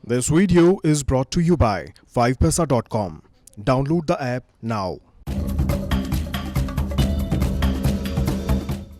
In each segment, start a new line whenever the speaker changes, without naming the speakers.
This video is brought to you by 5paisa.com. Download the app now.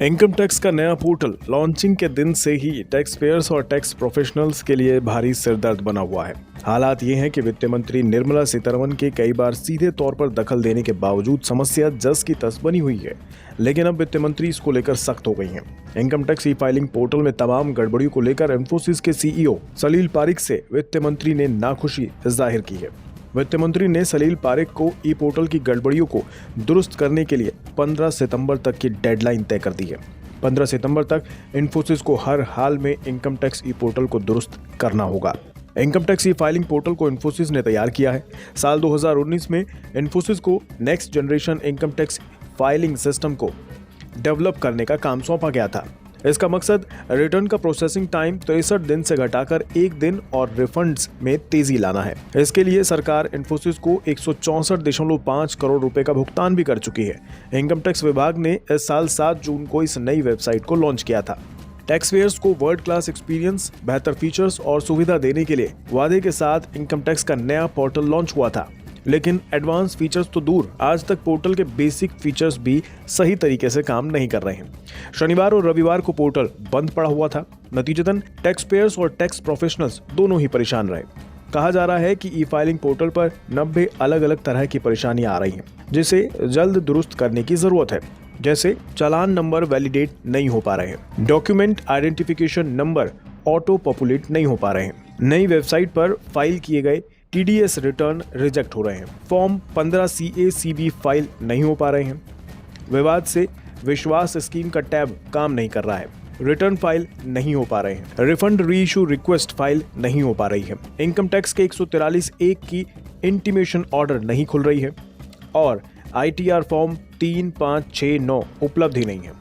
Income tax का नया portal launching के दिन से ही tax payers और टैक्स प्रोफेशनल्स के लिए भारी सिरदर्द बना हुआ है। हालात ये हैं कि वित्त मंत्री निर्मला सीतारमण के कई बार सीधे तौर पर दखल देने के बावजूद समस्या जस की तस बनी हुई है, लेकिन अब वित्त मंत्री इसको लेकर सख्त हो गई हैं। Income tax e filing portal में तमाम गड़बड़ियों को लेकर इन्फोसिस के सीईओ सलील पारिक से वित्त मंत्री ने नाखुशी जाहिर की है। वित्त मंत्री ने सलील पारिक को ई पोर्टल की गड़बड़ियों को दुरुस्त करने के लिए 15 सितंबर तक की डेडलाइन तय कर दी है। 15 सितंबर तक इन्फोसिस को हर हाल में इनकम टैक्स ई पोर्टल को दुरुस्त करना होगा। Income tax e filing portal को इन्फोसिस ने तैयार किया है। साल 2019 में इन्फोसिस को next generation income tax filing system को डेवलप करने का काम सौंपा गया था। इसका मकसद रिटर्न का प्रोसेसिंग टाइम 63 दिन से घटाकर 1 दिन और रिफंड्स में तेजी लाना है। इसके लिए सरकार इन्फोसिस को 164.5 करोड़ रुपए का भुगतान भी कर चुकी है। इनकम टैक्स विभाग ने इस साल 7 जून को इस नई वेबसाइट को लॉन्च किया था। टैक्स पेयर्स को वर्ल्ड क्लास एक्सपीरियंस, बेहतर फीचर्स और सुविधा देने के लिए वादे के साथ इनकम टैक्स का नया पोर्टल लॉन्च हुआ था, लेकिन एडवांस फीचर्स तो दूर, आज तक पोर्टल के बेसिक फीचर्स भी सही तरीके से काम नहीं कर रहे हैं। शनिवार और रविवार को पोर्टल बंद पड़ा हुआ था। नतीजतन टैक्स पेयर्स और टैक्स प्रोफेशनल्स दोनों ही परेशान रहे। कहा जा रहा है कि ई फाइलिंग पोर्टल पर 90 अलग अलग तरह की परेशानियां आ रही हैं, जिसे जल्द दुरुस्त करने की जरूरत है। जैसे चालान नंबर वैलिडेट नहीं हो पा रहे हैं, document identification number auto populate नहीं हो पा रहे हैं, नई वेबसाइट पर फाइल किए गए TDS रिटर्न रिजेक्ट हो रहे हैं, फॉर्म 15 CACB फाइल नहीं हो पा रहे हैं, विवाद से विश्वास स्कीम का टैब काम नहीं कर रहा है, रिटर्न फाइल नहीं हो पा रहे हैं, रिफंड रीइश्यू रिक्वेस्ट फाइल नहीं हो पा रही है, इनकम टैक्स के 143(1) की इंटीमेशन ऑर्डर नहीं खुल रही है और ITR फॉर्म 3, 5, 6, 9 उपलब्ध ही नहीं है।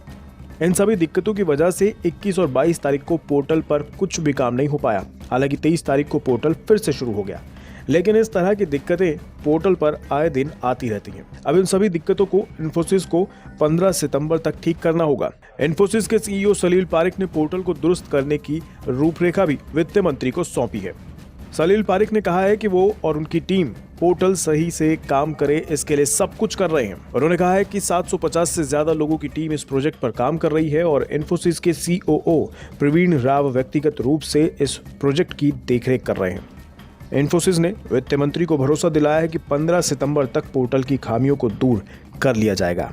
इन सभी दिक्कतों की वजह से 21 और 22 तारीख को पोर्टल पर कुछ भी काम नहीं हो पाया। हालांकि 23 तारीख को पोर्टल फिर से शुरू हो गया, लेकिन इस तरह की दिक्कतें पोर्टल पर आए दिन आती रहती हैं। अब इन सभी दिक्कतों को इन्फोसिस को 15 सितंबर तक ठीक करना होगा। इन्फोसिस के सीईओ सलील पारिक ने पोर्टल को दुरुस्त करने की रूपरेखा भी वित्त मंत्री को सौंपी है। सलील पारिक ने कहा है कि वो और उनकी टीम पोर्टल सही से काम करे, इसके लिए सब कुछ कर रहे हैं। उन्होंने कहा है कि 750 से ज्यादा लोगों की टीम इस प्रोजेक्ट पर काम कर रही है और इन्फोसिस के COO प्रवीण राव व्यक्तिगत रूप से इस प्रोजेक्ट की देखरेख कर रहे हैं। इन्फोसिस ने वित्त मंत्री को भरोसा दिलाया है कि 15 सितंबर तक पोर्टल की खामियों को दूर कर लिया जाएगा।